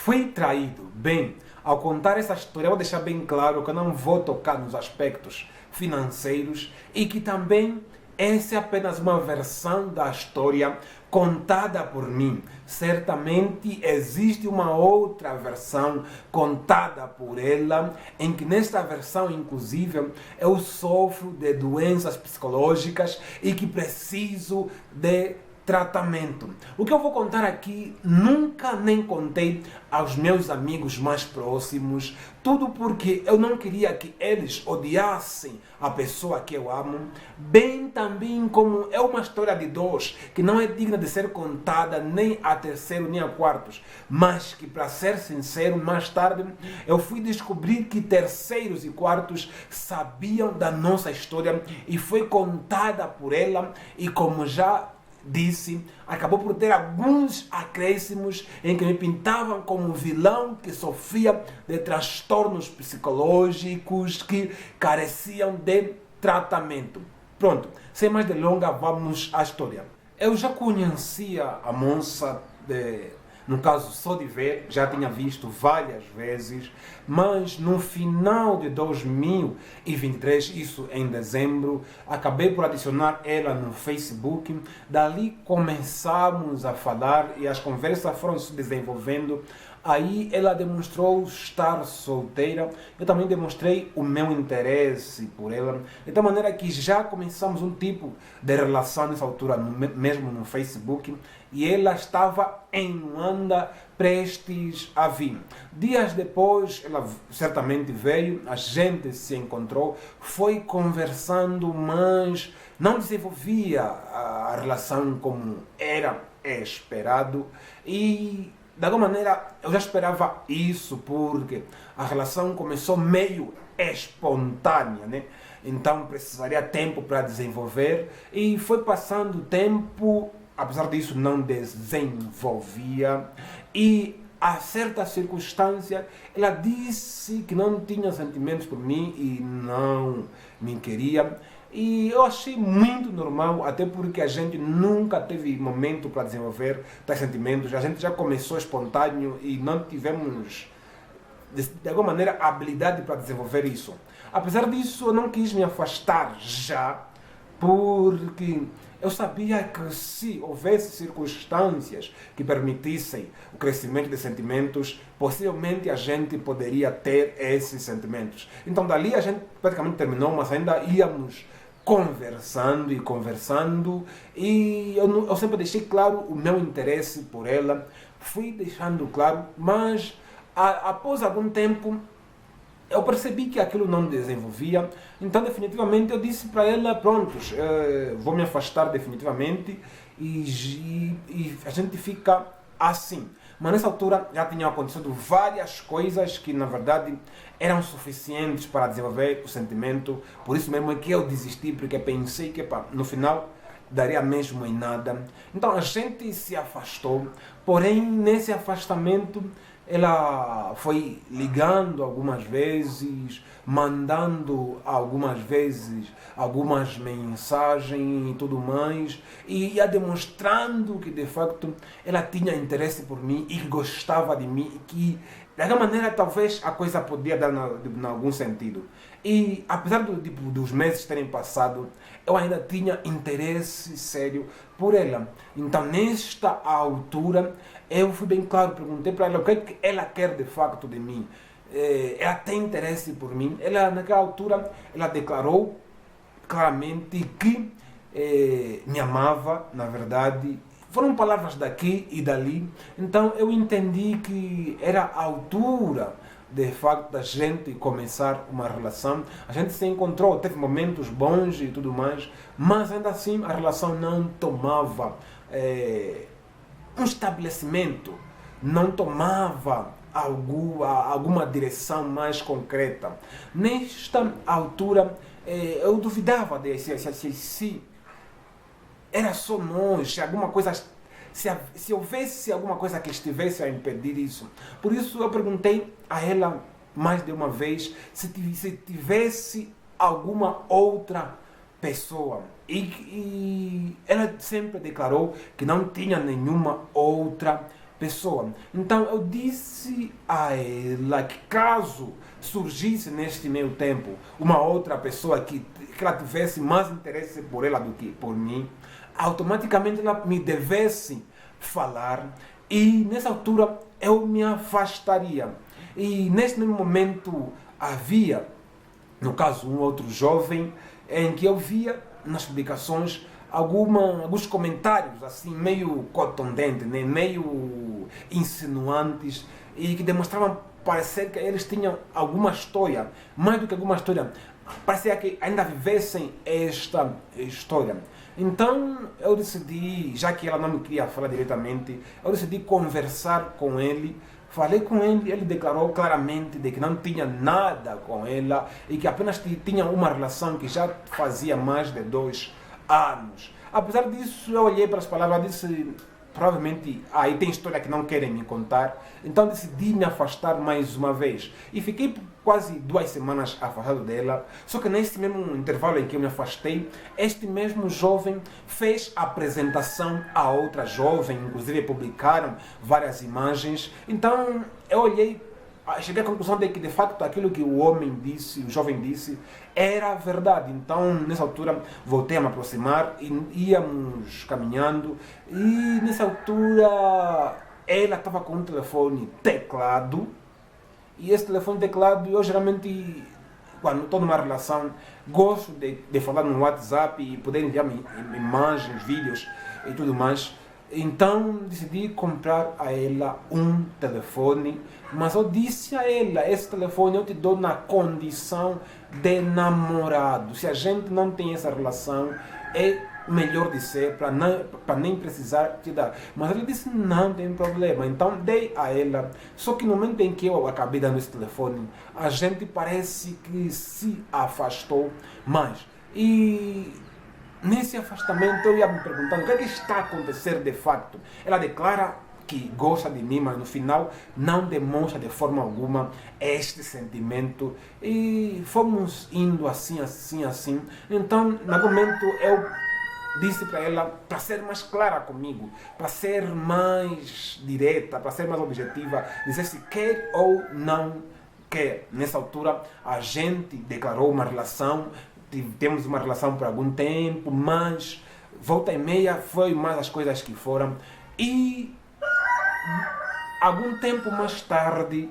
Fui traído. Bem, ao contar essa história, eu vou deixar bem claro que eu não vou tocar nos aspectos financeiros e que também essa é apenas uma versão da história contada por mim. Certamente existe uma outra versão contada por ela, em que nesta versão, inclusive, eu sofro de doenças psicológicas e que preciso de tratamento. O que eu vou contar aqui nunca nem contei aos meus amigos mais próximos, tudo porque eu não queria que eles odiassem a pessoa que eu amo, bem também como é uma história de dor que não é digna de ser contada nem a terceiro nem a quartos, mas que, para ser sincero, mais tarde eu fui descobrir que terceiros e quartos sabiam da nossa história e foi contada por ela, e como já disse, acabou por ter alguns acréscimos em que me pintavam como um vilão que sofria de transtornos psicológicos que careciam de tratamento. Pronto, sem mais delongas, vamos à história. Eu já conhecia a moça no caso, só de ver, já tinha visto várias vezes, mas no final de 2023, isso em dezembro, acabei por adicionar ela no Facebook. Dali começamos a falar e as conversas foram se desenvolvendo. Aí ela demonstrou estar solteira, eu também demonstrei o meu interesse por ela, de tal maneira que já começamos um tipo de relação nessa altura, mesmo no Facebook, e ela estava em Luanda, prestes a vir. Dias depois, ela certamente veio, a gente se encontrou, foi conversando, mas não desenvolvia a relação como era esperado, e de alguma maneira eu já esperava isso, porque a relação começou meio espontânea, né? Então precisaria tempo para desenvolver, e foi passando o tempo, apesar disso não desenvolvia, e a certa circunstância ela disse que não tinha sentimentos por mim e não me queria. E eu achei muito normal, até porque a gente nunca teve momento para desenvolver tais sentimentos. A gente já começou espontâneo e não tivemos, de alguma maneira, a habilidade para desenvolver isso. Apesar disso, eu não quis me afastar já, porque eu sabia que se houvesse circunstâncias que permitissem o crescimento de sentimentos, possivelmente a gente poderia ter esses sentimentos. Então dali a gente praticamente terminou, mas ainda íamos conversando e conversando, e eu sempre deixei claro o meu interesse por ela, fui deixando claro, mas após algum tempo eu percebi que aquilo não desenvolvia, então definitivamente eu disse para ela, prontos, vou me afastar definitivamente e a gente fica assim. Mas nessa altura já tinham acontecido várias coisas que na verdade eram suficientes para desenvolver o sentimento, por isso mesmo é que eu desisti, porque pensei que no final daria mesmo em nada. Então a gente se afastou, porém nesse afastamento ela foi ligando algumas vezes, mandando algumas vezes algumas mensagens e tudo mais, e ia demonstrando que de facto ela tinha interesse por mim e que gostava de mim, e que de alguma maneira talvez a coisa podia dar em algum sentido. E apesar dos meses terem passado, eu ainda tinha interesse sério por ela. Então nesta altura eu fui bem claro, perguntei para ela o que é que ela quer de facto de mim. Ela tem interesse por mim. Ela naquela altura ela declarou claramente que me amava, na verdade. Foram palavras daqui e dali. Então eu entendi que era a altura de facto da gente começar uma relação. A gente se encontrou, teve momentos bons e tudo mais, mas ainda assim a relação não tomava um estabelecimento, não tomava alguma direção mais concreta. Nesta altura eu duvidava de se era só nós, se alguma coisa, se houvesse alguma coisa que estivesse a impedir isso. Por isso eu perguntei a ela mais de uma vez se tivesse alguma outra pessoa. E ela sempre declarou que não tinha nenhuma outra pessoa. Então eu disse a ela que caso surgisse neste meio tempo uma outra pessoa que ela tivesse mais interesse por ela do que por mim, automaticamente ela me devesse falar e nessa altura eu me afastaria. E neste mesmo momento havia, no caso, um outro jovem em que eu via nas publicações alguns comentários assim meio contundentes, né? Meio insinuantes e que demonstravam parecer que eles tinham alguma história, mais do que alguma história, parecia que ainda vivessem esta história. Então eu decidi, já que ela não me queria falar diretamente, eu decidi conversar com ele. Falei com ele, ele declarou claramente de que não tinha nada com ela e que apenas tinha uma relação que já fazia mais de 2 anos. Apesar disso, eu olhei para as palavras e disse, provavelmente aí tem história que não querem me contar, então decidi me afastar mais uma vez. E fiquei por quase 2 semanas afastado dela, só que nesse mesmo intervalo em que eu me afastei, este mesmo jovem fez apresentação a outra jovem, inclusive publicaram várias imagens, então eu olhei, cheguei à conclusão de que de facto aquilo que o homem disse, o jovem disse, era verdade. Então nessa altura voltei a me aproximar e íamos caminhando e nessa altura ela estava com um telefone teclado e esse telefone teclado eu geralmente quando estou numa relação gosto de falar no WhatsApp e poder enviar imagens, vídeos e tudo mais. Então decidi comprar a ela um telefone, mas eu disse a ela, esse telefone eu te dou na condição de namorado. Se a gente não tem essa relação, é melhor de ser, para nem precisar te dar. Mas ela disse, não tem problema. Então dei a ela. Só que no momento em que eu acabei dando esse telefone, a gente parece que se afastou mais. E nesse afastamento eu ia me perguntando o que é que está a acontecer de facto. Ela declara que gosta de mim, mas no final não demonstra de forma alguma este sentimento. E fomos indo assim. Então, no momento eu disse para ela, para ser mais clara comigo, para ser mais direta, para ser mais objetiva, dizer se quer ou não quer. Nessa altura a gente declarou uma relação, temos uma relação por algum tempo, mas volta e meia foi mais as coisas que foram. E algum tempo mais tarde,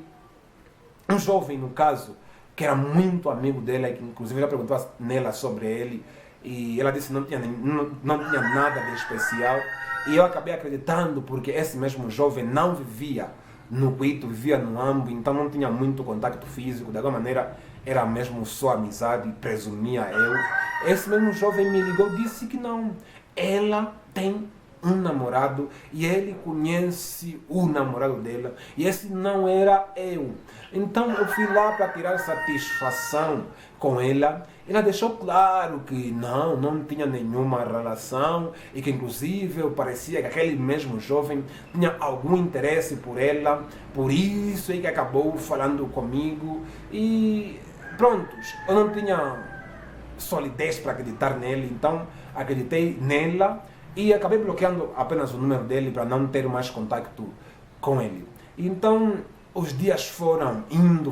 um jovem, no caso, que era muito amigo dela, que inclusive já perguntou nela sobre ele, e ela disse que não tinha nada de especial, e eu acabei acreditando porque esse mesmo jovem não vivia no Quito, vivia no Ambo, então não tinha muito contato físico, de alguma maneira era mesmo só amizade, presumia eu. Esse mesmo jovem me ligou e disse que não, ela tem um namorado e ele conhece o namorado dela e esse não era eu. Então eu fui lá para tirar satisfação com ela. Ela deixou claro que não tinha nenhuma relação e que inclusive parecia que aquele mesmo jovem tinha algum interesse por ela, por isso é que acabou falando comigo e prontos, eu não tinha solidez para acreditar nele, então acreditei nela e acabei bloqueando apenas o número dele para não ter mais contato com ele. Então os dias foram indo,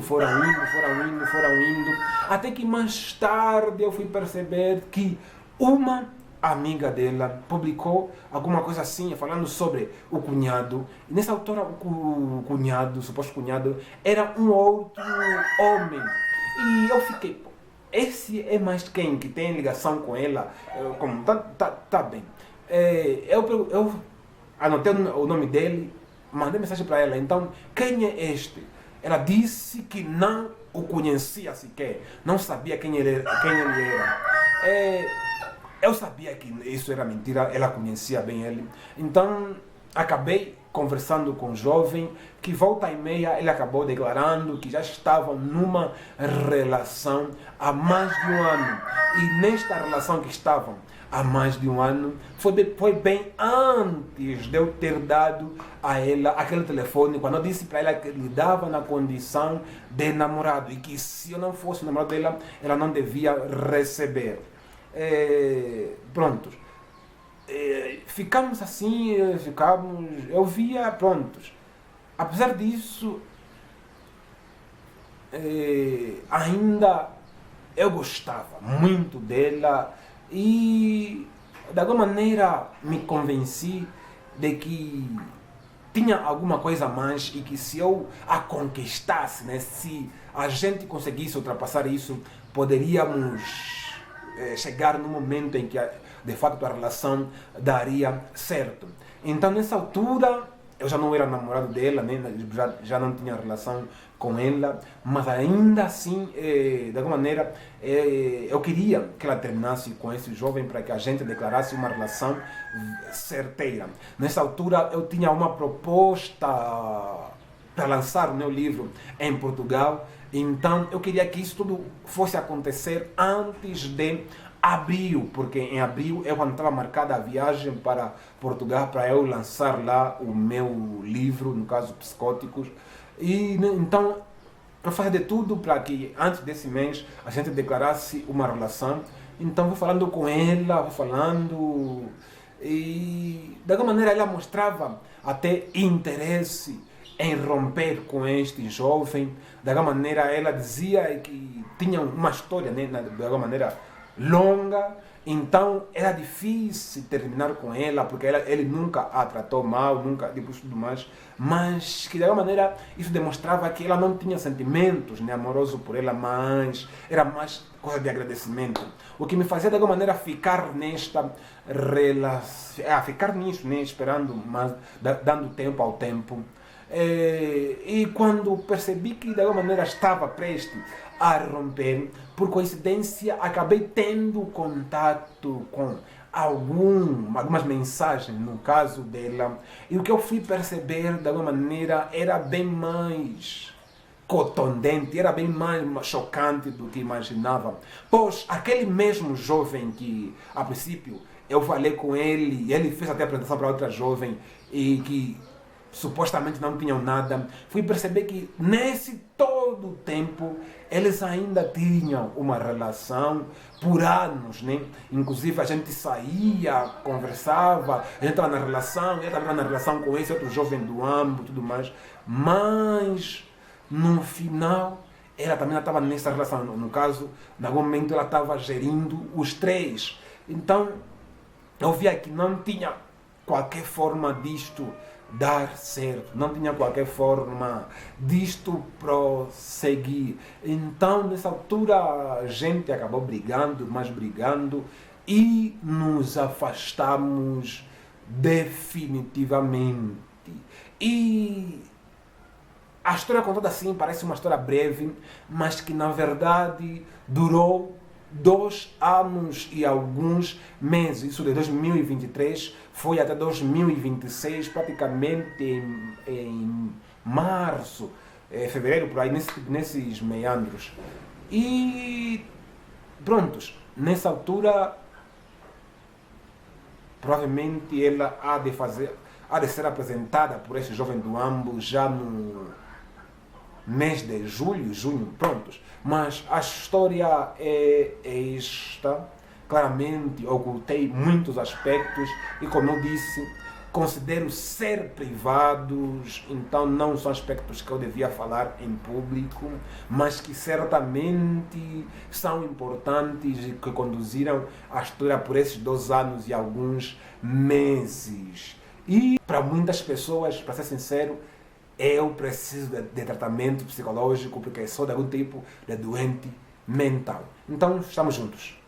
até que mais tarde eu fui perceber que uma amiga dela publicou alguma coisa assim, falando sobre o cunhado. E nessa altura o cunhado, o suposto cunhado, era um outro homem. E eu fiquei, esse é mais quem que tem ligação com ela? Como tá bem. Eu anotei o nome dele, mandei mensagem para ela. Então, quem é este? Ela disse que não o conhecia sequer, não sabia quem ele era. Eu sabia que isso era mentira, ela conhecia bem ele. Então, acabei conversando com o jovem, que volta e meia ele acabou declarando que já estavam numa relação há mais de 1 ano. E nesta relação que estavam há mais de 1 ano, foi bem antes de eu ter dado a ela aquele telefone, quando eu disse para ela que lhe dava na condição de namorado e que se eu não fosse o namorado dela, ela não devia receber. Pronto. ficamos assim, eu via, prontos. Apesar disso, ainda eu gostava muito dela e de alguma maneira me convenci de que tinha alguma coisa a mais e que se eu a conquistasse, né, se a gente conseguisse ultrapassar isso, poderíamos chegar no momento em que de fato a relação daria certo. Então nessa altura eu já não era namorado dela, né? Já não tinha relação com ela, mas ainda assim, de alguma maneira, eu queria que ela terminasse com esse jovem para que a gente declarasse uma relação certeira. Nessa altura eu tinha uma proposta para lançar o meu livro em Portugal, então eu queria que isso tudo fosse acontecer antes de abril, porque em abril eu estava marcada a viagem para Portugal para eu lançar lá o meu livro, no caso Psicóticos, e então eu fazer de tudo para que antes desse mês a gente declarasse uma relação. Então vou falando com ela, vou falando, e de alguma maneira ela mostrava até interesse em romper com este jovem. De alguma maneira ela dizia que tinha uma história, né, de alguma maneira longa, então era difícil terminar com ela porque ele nunca a tratou mal, nunca, depois tudo mais, mas que de alguma maneira isso demonstrava que ela não tinha sentimentos, né, amorosos por ela, mas era mais coisa de agradecimento. O que me fazia de alguma maneira ficar nesta relação, ficar nisso, né, esperando, mas dando tempo ao tempo. E quando percebi que de alguma maneira estava prestes a romper, por coincidência acabei tendo contato com algumas mensagens no caso dela, e o que eu fui perceber de alguma maneira era bem mais contundente, era bem mais chocante do que imaginava. Pois aquele mesmo jovem que a princípio eu falei com ele, e ele fez até a apresentação para outra jovem e que supostamente não tinham nada, fui perceber que nesse todo o tempo eles ainda tinham uma relação por anos, né? Inclusive a gente saía, conversava, a gente estava na relação, eu estava na relação com esse outro jovem do AMBO e tudo mais, mas no final ela também estava nessa relação, no caso, em algum momento ela estava gerindo os três. Então eu via que não tinha qualquer forma disto dar certo, não tinha qualquer forma disto prosseguir. Então nessa altura a gente acabou brigando, mas brigando, e nos afastamos definitivamente. E a história contada assim parece uma história breve, mas que na verdade durou 2 anos e alguns meses. Isso de 2023 foi até 2026, praticamente em março, fevereiro, por aí, nesses meandros. E prontos, nessa altura provavelmente ela há de ser apresentada por esse jovem do AMBO já no mês de julho, junho, prontos. Mas a história é esta. Claramente ocultei muitos aspectos e, como eu disse, considero ser privados, então não são aspectos que eu devia falar em público, mas que certamente são importantes e que conduziram a história por esses 2 anos e alguns meses. E para muitas pessoas, para ser sincero, eu preciso de tratamento psicológico porque sou de algum tipo de doente mental. Então, estamos juntos.